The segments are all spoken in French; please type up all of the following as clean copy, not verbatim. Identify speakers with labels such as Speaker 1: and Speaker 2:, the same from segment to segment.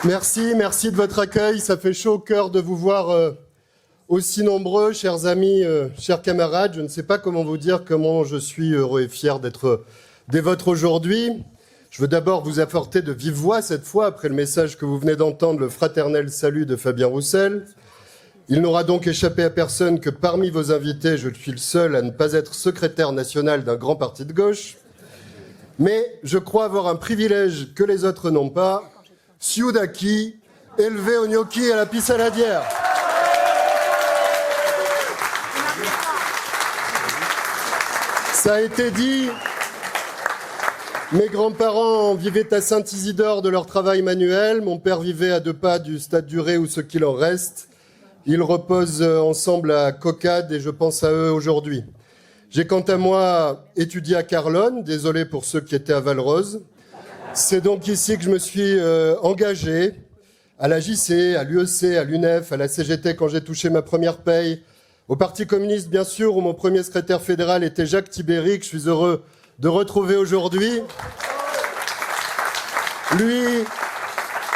Speaker 1: Merci de votre accueil. Ça fait chaud au cœur de vous voir aussi nombreux, chers amis, chers camarades. Je ne sais pas comment vous dire comment je suis heureux et fier d'être des vôtres aujourd'hui. Je veux d'abord vous apporter de vive voix cette fois, après le message que vous venez d'entendre, le fraternel salut de Fabien Roussel. Il n'aura donc échappé à personne que parmi vos invités, je suis le seul à ne pas être secrétaire national d'un grand parti de gauche. Mais je crois avoir un privilège que les autres n'ont pas. Siudaki, élevé au gnocchi et à la pissaladière. Ça a été dit, mes grands-parents vivaient à Saint-Isidore de leur travail manuel. Mon père vivait à 2 pas du Stade du Ré ou ce qu'il en reste. Ils reposent ensemble à Coccade et je pense à eux aujourd'hui. J'ai quant à moi étudié à Carlonne, désolé pour ceux qui étaient à Valrose. C'est donc ici que je me suis engagé, à la JC, à l'UEC, à l'UNEF, à la CGT quand j'ai touché ma première paye, au Parti communiste bien sûr, où mon premier secrétaire fédéral était Jacques Tibéri, que je suis heureux de retrouver aujourd'hui. Lui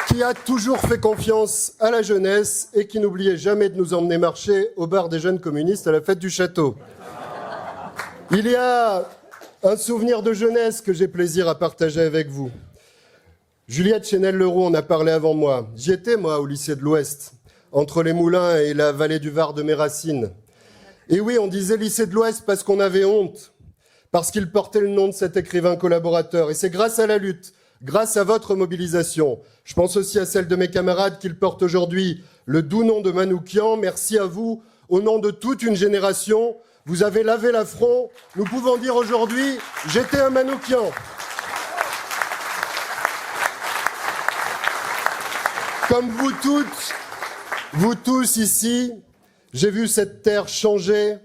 Speaker 1: qui a toujours fait confiance à la jeunesse et qui n'oubliait jamais de nous emmener marcher au bar des jeunes communistes à la fête du château. Il y a un souvenir de jeunesse que j'ai plaisir à partager avec vous. Juliette Chénel-Leroux en a parlé avant moi. J'y étais, moi, au lycée de l'Ouest, entre les Moulins et la vallée du Var de mes racines. Et oui, on disait lycée de l'Ouest parce qu'on avait honte, parce qu'il portait le nom de cet écrivain collaborateur. Et c'est grâce à la lutte, grâce à votre mobilisation, je pense aussi à celle de mes camarades qu'il porte aujourd'hui le doux nom de Manoukian. Merci à vous, au nom de toute une génération. Vous avez lavé l'affront. Nous pouvons dire aujourd'hui, j'étais un Manoukian. Comme vous tous ici, j'ai vu cette terre changer,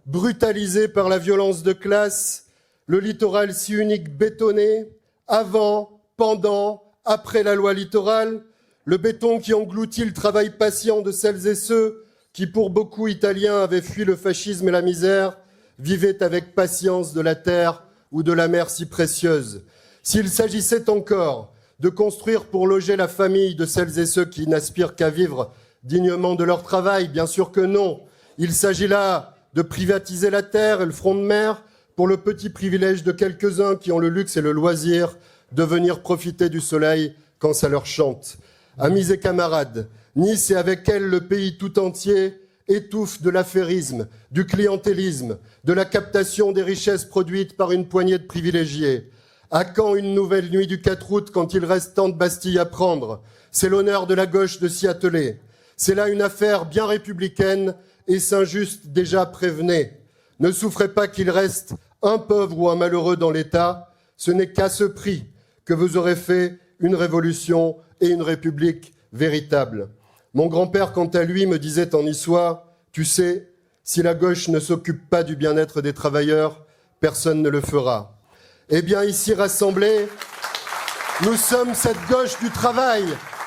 Speaker 1: brutalisée par la violence de classe, le littoral si unique bétonné, avant, pendant, après la loi littorale, le béton qui engloutit le travail patient de celles et ceux qui, pour beaucoup Italiens, avaient fui le fascisme et la misère, vivaient avec patience de la terre ou de la mer si précieuse. S'il s'agissait encore de construire pour loger la famille de celles et ceux qui n'aspirent qu'à vivre dignement de leur travail, bien sûr que non. Il s'agit là de privatiser la terre et le front de mer pour le petit privilège de quelques-uns qui ont le luxe et le loisir de venir profiter du soleil quand ça leur chante. Amis et camarades, Nice et avec elle le pays tout entier étouffe de l'affairisme, du clientélisme, de la captation des richesses produites par une poignée de privilégiés. À quand une nouvelle nuit du 4 août quand il reste tant de Bastilles à prendre? C'est l'honneur de la gauche de s'y atteler. C'est là une affaire bien républicaine et Saint-Just déjà prévenait. Ne souffrez pas qu'il reste un pauvre ou un malheureux dans l'État. Ce n'est qu'à ce prix que vous aurez fait une révolution et une république véritable. Mon grand-père, quant à lui, me disait en niçois, « Tu sais, si la gauche ne s'occupe pas du bien-être des travailleurs, personne ne le fera. » Eh bien, ici rassemblés, nous sommes cette gauche du travail,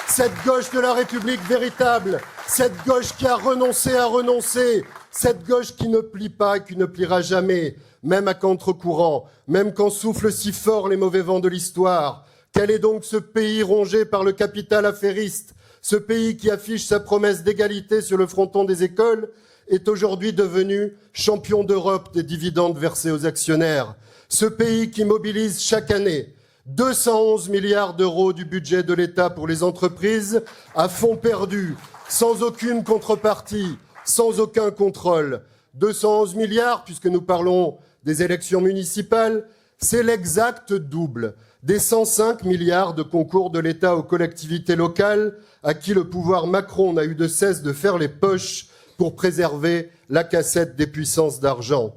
Speaker 1: cette gauche de la République véritable, cette gauche qui a renoncé à renoncer, cette gauche qui ne plie pas et qui ne pliera jamais, même à contre-courant, même quand soufflent si fort les mauvais vents de l'histoire. Quel est donc ce pays rongé par le capital affairiste? Ce pays qui affiche sa promesse d'égalité sur le fronton des écoles est aujourd'hui devenu champion d'Europe des dividendes versés aux actionnaires. Ce pays qui mobilise chaque année 211 milliards d'euros du budget de l'État pour les entreprises à fonds perdus, sans aucune contrepartie, sans aucun contrôle. 211 milliards, puisque nous parlons des élections municipales, c'est l'exact double des 105 milliards de concours de l'État aux collectivités locales à qui le pouvoir Macron n'a eu de cesse de faire les poches pour préserver la cassette des puissances d'argent.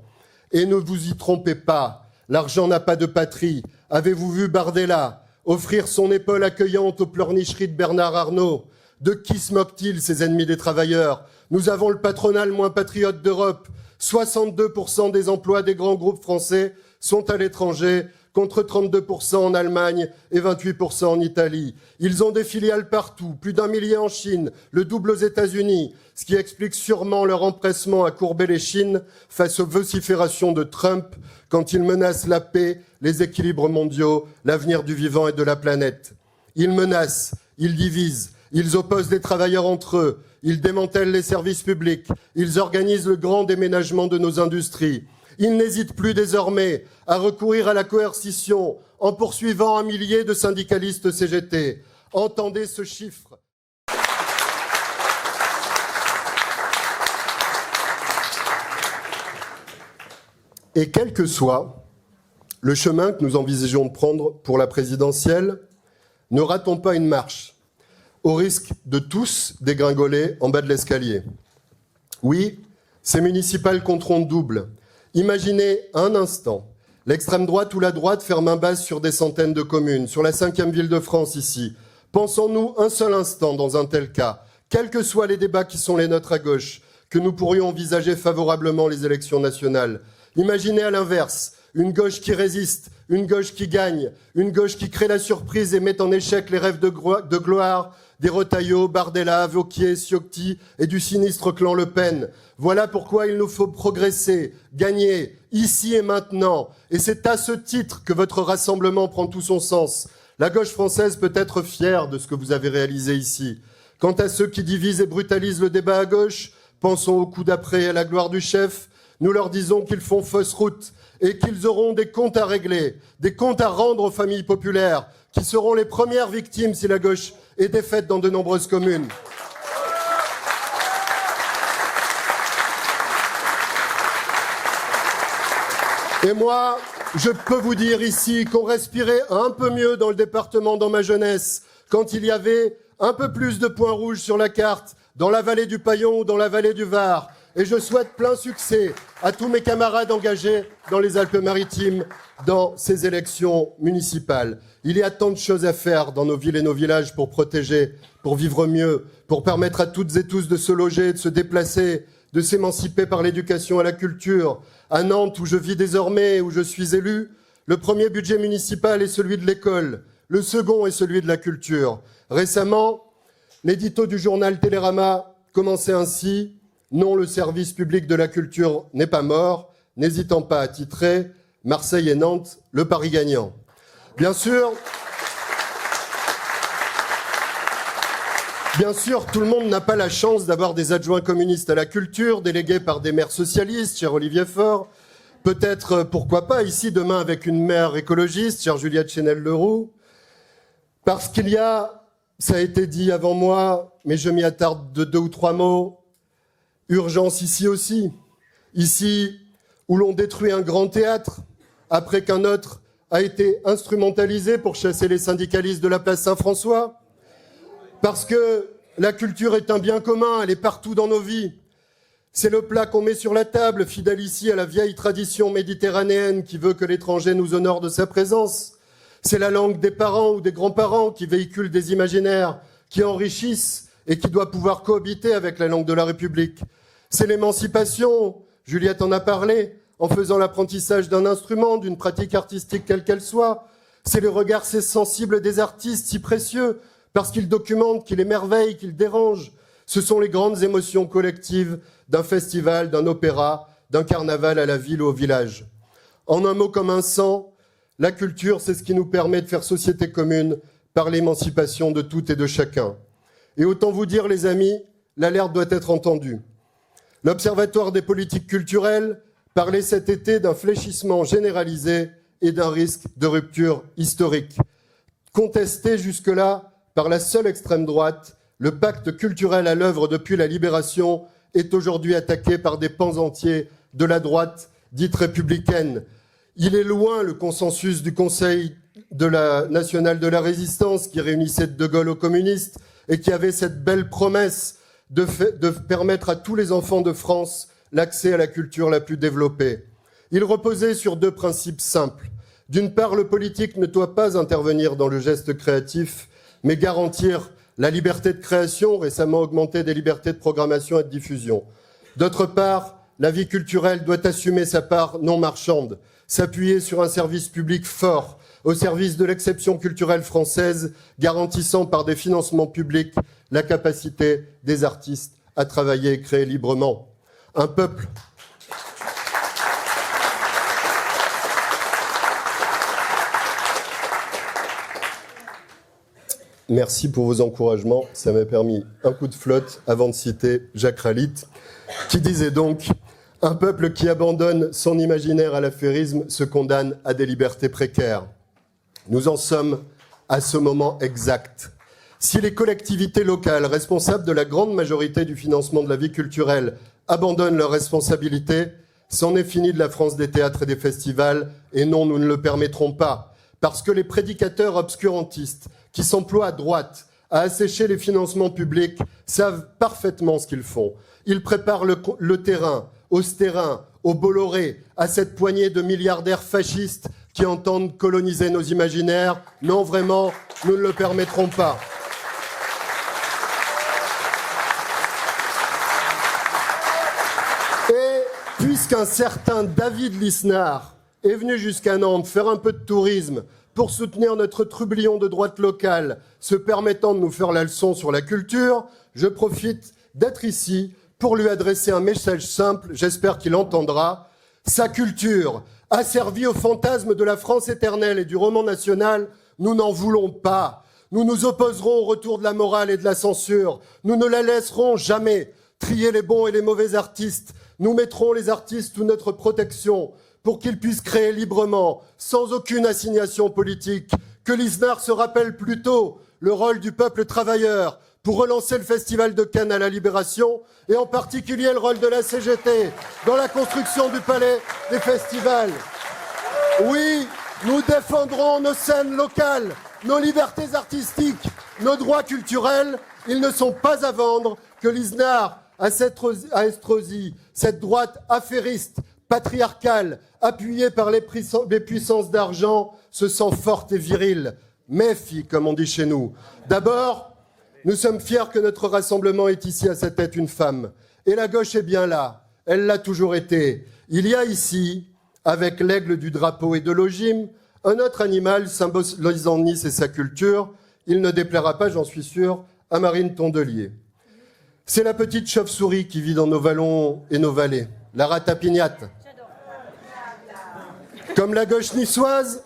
Speaker 1: Et ne vous y trompez pas, l'argent n'a pas de patrie. Avez-vous vu Bardella offrir son épaule accueillante aux pleurnicheries de Bernard Arnault? De qui se moquent-ils, ces ennemis des travailleurs? Nous avons le patronat le moins patriote d'Europe. 62% des emplois des grands groupes français sont à l'étranger, contre 32% en Allemagne et 28% en Italie. Ils ont des filiales partout, plus d'1 millier en Chine, le double aux États-Unis, ce qui explique sûrement leur empressement à courber les chines face aux vociférations de Trump quand il menace la paix, les équilibres mondiaux, l'avenir du vivant et de la planète. Il menace, ils divisent, ils opposent les travailleurs entre eux, ils démantèlent les services publics, ils organisent le grand déménagement de nos industries. Ils n'hésitent plus désormais à recourir à la coercition en poursuivant un millier de syndicalistes CGT. Entendez ce chiffre. Et quel que soit le chemin que nous envisageons de prendre pour la présidentielle, ne ratons pas une marche, au risque de tous dégringoler en bas de l'escalier. Oui, ces municipales compteront double. Imaginez un instant l'extrême droite ou la droite faire main basse sur des centaines de communes, sur la 5e ville de France ici. Pensons-nous un seul instant dans un tel cas, quels que soient les débats qui sont les nôtres à gauche, que nous pourrions envisager favorablement les élections nationales. Imaginez à l'inverse, une gauche qui résiste, une gauche qui gagne, une gauche qui crée la surprise et met en échec les rêves de gloire des Retailleau, Bardella, Wauquiez, Ciotti et du sinistre clan Le Pen. Voilà pourquoi il nous faut progresser, gagner, ici et maintenant. Et c'est à ce titre que votre rassemblement prend tout son sens. La gauche française peut être fière de ce que vous avez réalisé ici. Quant à ceux qui divisent et brutalisent le débat à gauche, pensons au coup d'après et à la gloire du chef. Nous leur disons qu'ils font fausse route et qu'ils auront des comptes à régler, des comptes à rendre aux familles populaires, qui seront les premières victimes si la gauche est défaite dans de nombreuses communes. Et moi, je peux vous dire ici qu'on respirait un peu mieux dans le département dans ma jeunesse, quand il y avait un peu plus de points rouges sur la carte, dans la vallée du Paillon ou dans la vallée du Var. Et je souhaite plein succès à tous mes camarades engagés dans les Alpes-Maritimes dans ces élections municipales. Il y a tant de choses à faire dans nos villes et nos villages pour protéger, pour vivre mieux, pour permettre à toutes et tous de se loger, de se déplacer, de s'émanciper par l'éducation et la culture. À Nantes, où je vis désormais, où je suis élu, le premier budget municipal est celui de l'école, le second est celui de la culture. Récemment, l'édito du journal Télérama commençait ainsi: non, le service public de la culture n'est pas mort, n'hésitant pas à titrer Marseille et Nantes, le pari gagnant. Bien sûr, tout le monde n'a pas la chance d'avoir des adjoints communistes à la culture, délégués par des maires socialistes, cher Olivier Faure. Peut-être, pourquoi pas, ici, demain, avec une maire écologiste, chère Juliette Chénel-Leroux. Parce qu'il y a, ça a été dit avant moi, mais je m'y attarde de 2 ou 3 mots, urgence ici aussi. Ici, où l'on détruit un grand théâtre, après qu'un autre a été instrumentalisé pour chasser les syndicalistes de la place Saint-François. Parce que la culture est un bien commun, elle est partout dans nos vies. C'est le plat qu'on met sur la table, fidèle ici à la vieille tradition méditerranéenne qui veut que l'étranger nous honore de sa présence. C'est la langue des parents ou des grands-parents qui véhiculent des imaginaires, qui enrichissent et qui doit pouvoir cohabiter avec la langue de la République. C'est l'émancipation, Juliette en a parlé, en faisant l'apprentissage d'un instrument, d'une pratique artistique quelle qu'elle soit. C'est le regard sensible des artistes si précieux, parce qu'ils documentent, qu'ils émerveillent, qu'ils dérangent. Ce sont les grandes émotions collectives d'un festival, d'un opéra, d'un carnaval à la ville ou au village. En un mot comme un sang, la culture, c'est ce qui nous permet de faire société commune par l'émancipation de tout et de chacun. Et autant vous dire, les amis, l'alerte doit être entendue. L'Observatoire des politiques culturelles parlait cet été d'un fléchissement généralisé et d'un risque de rupture historique. Contesté jusque-là par la seule extrême droite, le pacte culturel à l'œuvre depuis la Libération est aujourd'hui attaqué par des pans entiers de la droite dite républicaine. Il est loin le consensus du Conseil national de la résistance qui réunissait De Gaulle aux communistes et qui avait cette belle promesse de permettre à tous les enfants de France l'accès à la culture la plus développée. Il reposait sur 2 principes simples. D'une part, le politique ne doit pas intervenir dans le geste créatif, mais garantir la liberté de création, récemment augmentée des libertés de programmation et de diffusion. D'autre part, la vie culturelle doit assumer sa part non marchande, s'appuyer sur un service public fort, au service de l'exception culturelle française, garantissant par des financements publics la capacité des artistes à travailler et créer librement. Un peuple Merci pour vos encouragements. Ça m'a permis un coup de flotte avant de citer Jacques Ralite, qui disait donc « Un peuple qui abandonne son imaginaire à l'affairisme se condamne à des libertés précaires ». Nous en sommes à ce moment exact. Si les collectivités locales, responsables de la grande majorité du financement de la vie culturelle, abandonnent leurs responsabilités, c'en est fini de la France des théâtres et des festivals, et non, nous ne le permettrons pas, parce que les prédicateurs obscurantistes qui s'emploient à droite à assécher les financements publics savent parfaitement ce qu'ils font. Ils préparent le terrain au Stérin, au Bolloré, à cette poignée de milliardaires fascistes qui entendent coloniser nos imaginaires. Non, vraiment, nous ne le permettrons pas. Et puisqu'un certain David Lisnard est venu jusqu'à Nantes faire un peu de tourisme pour soutenir notre trublion de droite locale, se permettant de nous faire la leçon sur la culture, je profite d'être ici pour lui adresser un message simple, j'espère qu'il entendra. Sa culture, asservie au fantasme de la France éternelle et du roman national, nous n'en voulons pas. Nous nous opposerons au retour de la morale et de la censure. Nous ne la laisserons jamais trier les bons et les mauvais artistes. Nous mettrons les artistes sous notre protection pour qu'ils puissent créer librement, sans aucune assignation politique. Que Lisnard se rappelle plutôt le rôle du peuple travailleur pour relancer le Festival de Cannes à la Libération, et en particulier le rôle de la CGT dans la construction du palais des festivals. Oui, nous défendrons nos scènes locales, nos libertés artistiques, nos droits culturels. Ils ne sont pas à vendre. Que Lisnard, à Estrosi, cette droite affairiste, patriarcale, appuyée par les puissances d'argent, se sent forte et virile. Méfie, comme on dit chez nous. D'abord, nous sommes fiers que notre rassemblement ait ici à sa tête une femme. Et la gauche est bien là. Elle l'a toujours été. Il y a ici, avec l'aigle du drapeau et de l'ogive, un autre animal symbolisant Nice et sa culture. Il ne déplaira pas, j'en suis sûr, à Marine Tondelier. C'est la petite chauve-souris qui vit dans nos vallons et nos vallées, la ratapignate. Comme la gauche niçoise,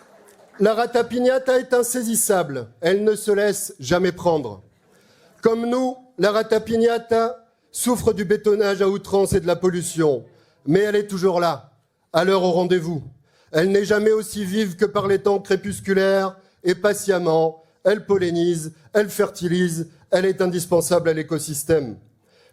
Speaker 1: la ratapignata est insaisissable. Elle ne se laisse jamais prendre. Comme nous, la ratapignata souffre du bétonnage à outrance et de la pollution. Mais elle est toujours là, à l'heure au rendez-vous. Elle n'est jamais aussi vive que par les temps crépusculaires, et patiemment, elle pollinise, elle fertilise, elle est indispensable à l'écosystème.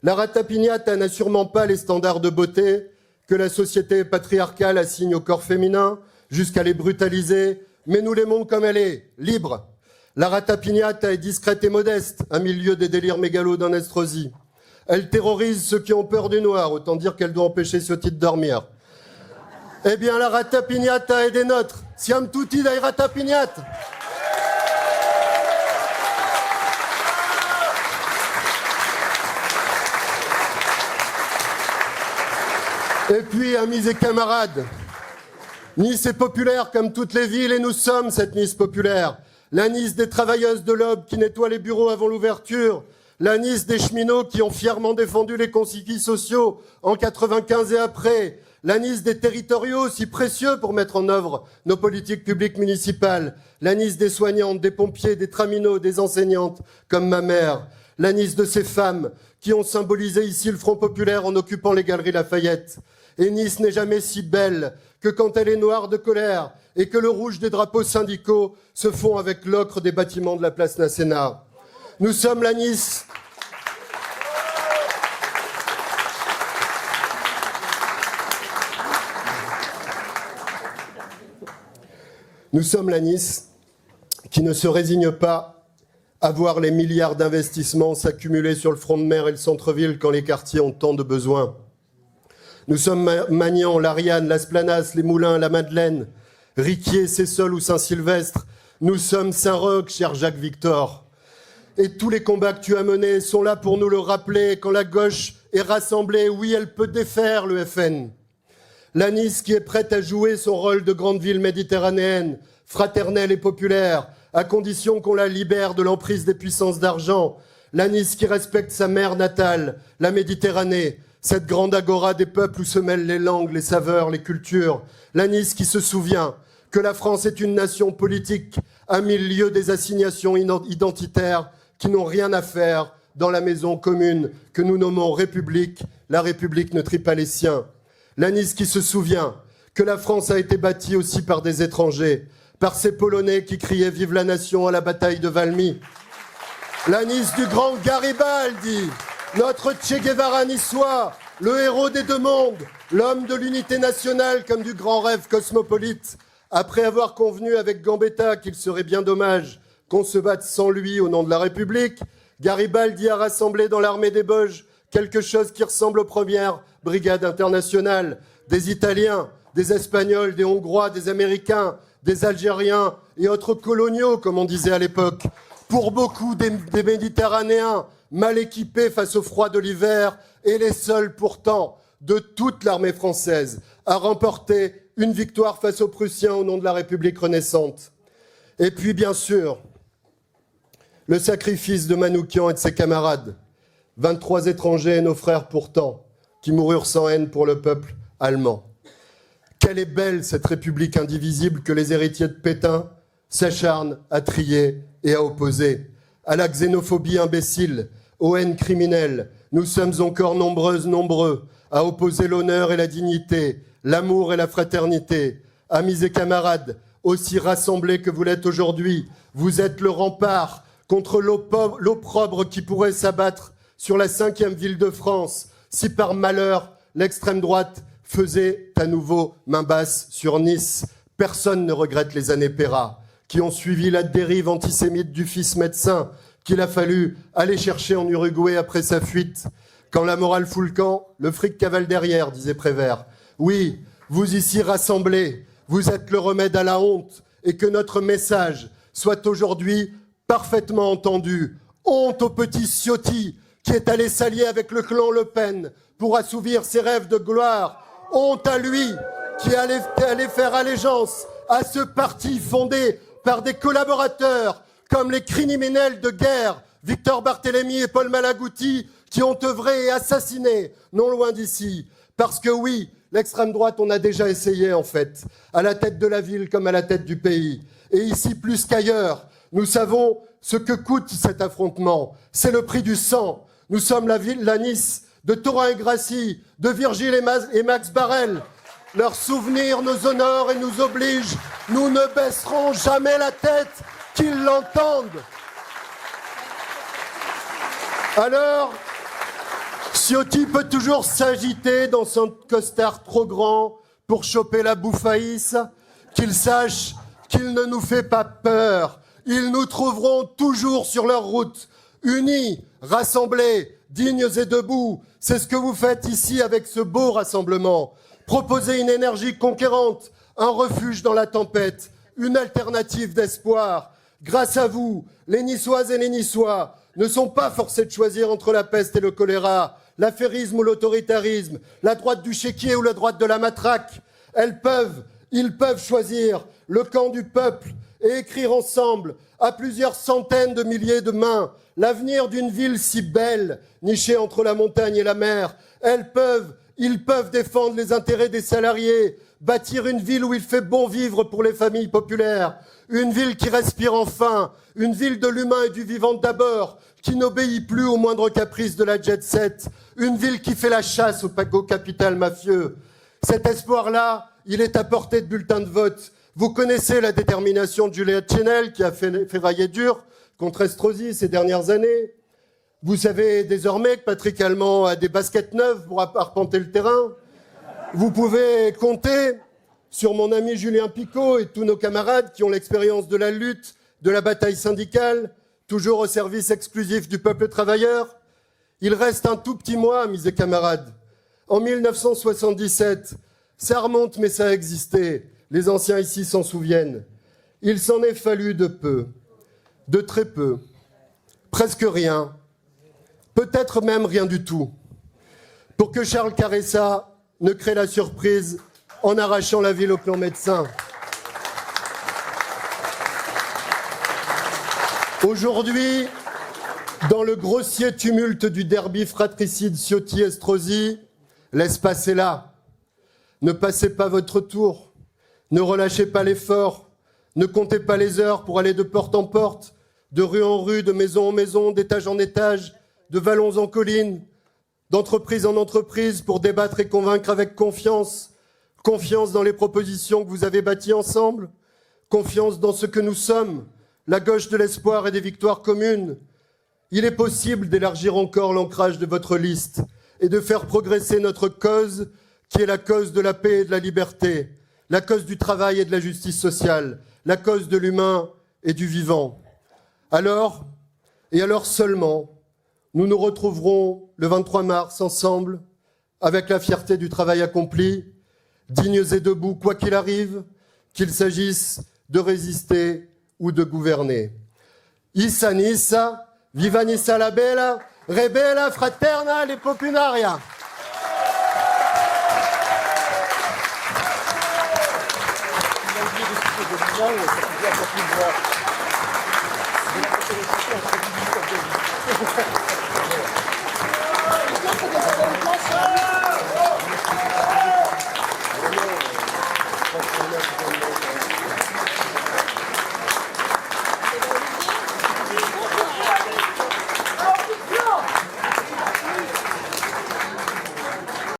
Speaker 1: La ratapignata n'a sûrement pas les standards de beauté que la société patriarcale assigne au corps féminin, jusqu'à les brutaliser, mais nous l'aimons comme elle est, libre. La ratapignata est discrète et modeste, à milieu des délires mégalos d'un Estrosi. Elle terrorise ceux qui ont peur du noir, autant dire qu'elle doit empêcher ceux-ci de dormir. Eh bien, la ratapignata est des nôtres. Siam tutti dai ratapignat. Et puis, amis et camarades, Nice est populaire comme toutes les villes et nous sommes cette Nice populaire. La Nice des travailleuses de l'Aube qui nettoient les bureaux avant l'ouverture. La Nice des cheminots qui ont fièrement défendu les consignes sociaux en 95 et après. La Nice des territoriaux si précieux pour mettre en œuvre nos politiques publiques municipales. La Nice des soignantes, des pompiers, des traminots, des enseignantes comme ma mère. La Nice de ces femmes qui ont symbolisé ici le Front populaire en occupant les galeries Lafayette. Et Nice n'est jamais si belle que quand elle est noire de colère et que le rouge des drapeaux syndicaux se fond avec l'ocre des bâtiments de la place Masséna. Nous sommes la Nice. Nous sommes la Nice qui ne se résigne pas à voir les milliards d'investissements s'accumuler sur le front de mer et le centre-ville quand les quartiers ont tant de besoins. Nous sommes Magnan, l'Ariane, l'Asplanas, les Moulins, la Madeleine, Riquier, Sessol ou Saint-Sylvestre. Nous sommes Saint-Roch, cher Jacques Victor. Et tous les combats que tu as menés sont là pour nous le rappeler. Quand la gauche est rassemblée, oui, elle peut défaire le FN. La Nice qui est prête à jouer son rôle de grande ville méditerranéenne, fraternelle et populaire, à condition qu'on la libère de l'emprise des puissances d'argent. La Nice qui respecte sa mère natale, la Méditerranée, cette grande agora des peuples où se mêlent les langues, les saveurs, les cultures. La Nice qui se souvient que la France est une nation politique à 1000 lieues des assignations identitaires qui n'ont rien à faire dans la maison commune que nous nommons République. La République ne trie pas les siens. La Nice qui se souvient que la France a été bâtie aussi par des étrangers, par ces Polonais qui criaient « Vive la nation » à la bataille de Valmy. La Nice du grand Garibaldi, notre Che Guevara niçois, le héros des deux mondes, l'homme de l'unité nationale comme du grand rêve cosmopolite. Après avoir convenu avec Gambetta qu'il serait bien dommage qu'on se batte sans lui au nom de la République, Garibaldi a rassemblé dans l'armée des Vosges quelque chose qui ressemble aux premières brigades internationales, des Italiens, des Espagnols, des Hongrois, des Américains, des Algériens et autres coloniaux, comme on disait à l'époque. Pour beaucoup des Méditerranéens, mal équipés face au froid de l'hiver, et les seuls pourtant de toute l'armée française à remporter une victoire face aux Prussiens au nom de la République renaissante. Et puis, bien sûr, le sacrifice de Manoukian et de ses camarades, 23 étrangers et nos frères pourtant, qui moururent sans haine pour le peuple allemand. Quelle est belle cette République indivisible que les héritiers de Pétain s'acharnent à trier et à opposer. À la xénophobie imbécile, aux haines criminelles, nous sommes encore nombreux à opposer l'honneur et la dignité, l'amour et la fraternité. Amis et camarades, aussi rassemblés que vous l'êtes aujourd'hui, vous êtes le rempart contre l'opprobre qui pourrait s'abattre sur la 5e ville de France, si par malheur l'extrême droite faisait à nouveau main basse sur Nice. Personne ne regrette les années Péra, qui ont suivi la dérive antisémite du fils médecin qu'il a fallu aller chercher en Uruguay après sa fuite. Quand la morale fout le camp, le fric cavale derrière, disait Prévert. Oui, vous ici rassemblés, vous êtes le remède à la honte, et que notre message soit aujourd'hui parfaitement entendu. Honte au petit Ciotti qui est allé s'allier avec le clan Le Pen pour assouvir ses rêves de gloire. Honte à lui qui allait faire allégeance à ce parti fondé par des collaborateurs comme les criminels de guerre, Victor Barthélemy et Paul Malagouti, qui ont œuvré et assassiné, non loin d'ici. Parce que oui, l'extrême droite, on a déjà essayé en fait, à la tête de la ville comme à la tête du pays. Et ici, plus qu'ailleurs, nous savons ce que coûte cet affrontement. C'est le prix du sang. Nous sommes la Nice de Thorin et Grassi, de Virgile et Max Barrel. Leurs souvenirs nous honorent et nous obligent. Nous ne baisserons jamais la tête, qu'ils l'entendent. Alors, Ciotti peut toujours s'agiter dans son costard trop grand pour choper la bouffaïs, qu'il sache qu'il ne nous fait pas peur. Ils nous trouveront toujours sur leur route, unis, rassemblés, dignes et debout. C'est ce que vous faites ici avec ce beau rassemblement. Proposer une énergie conquérante, un refuge dans la tempête, une alternative d'espoir. Grâce à vous, les Niçoises et les Niçois ne sont pas forcés de choisir entre la peste et le choléra, l'affairisme ou l'autoritarisme, la droite du chéquier ou la droite de la matraque. Ils peuvent choisir le camp du peuple et écrire ensemble, à plusieurs centaines de milliers de mains, l'avenir d'une ville si belle, nichée entre la montagne et la mer. Ils peuvent défendre les intérêts des salariés, bâtir une ville où il fait bon vivre pour les familles populaires, une ville qui respire enfin, une ville de l'humain et du vivant d'abord, qui n'obéit plus au moindre caprice de la jet set, une ville qui fait la chasse au capital mafieux. Cet espoir-là, il est à portée de bulletin de vote. Vous connaissez la détermination de Juliette Chenel qui a fait railler dur contre Estrosi ces dernières années. Vous savez désormais que Patrick Allemand a des baskets neuves pour arpenter le terrain. Vous pouvez compter sur mon ami Julien Picot et tous nos camarades qui ont l'expérience de la lutte, de la bataille syndicale, toujours au service exclusif du peuple travailleur. Il reste un tout petit mois, amis et camarades. En 1977, ça remonte mais ça a existé. Les anciens ici s'en souviennent. Il s'en est fallu de peu, de très peu, presque rien, peut-être même rien du tout, pour que Charles Caressa ne crée la surprise en arrachant la ville au clan médecin. Aujourd'hui, dans le grossier tumulte du derby fratricide Ciotti-Estrosi, l'espace est là. Ne passez pas votre tour, ne relâchez pas l'effort. Ne comptez pas les heures pour aller de porte en porte, de rue en rue, de maison en maison, d'étage en étage, de vallons en collines, d'entreprise en entreprise pour débattre et convaincre avec confiance. Confiance dans les propositions que vous avez bâties ensemble. Confiance dans ce que nous sommes, la gauche de l'espoir et des victoires communes. Il est possible d'élargir encore l'ancrage de votre liste et de faire progresser notre cause, qui est la cause de la paix et de la liberté, la cause du travail et de la justice sociale, la cause de l'humain et du vivant. Alors, et alors seulement, nous nous retrouverons le 23 mars ensemble, avec la fierté du travail accompli, dignes et debout, quoi qu'il arrive, qu'il s'agisse de résister ou de gouverner. Issa Nissa, viva Nissa la bella, rebella fraterna e popularia.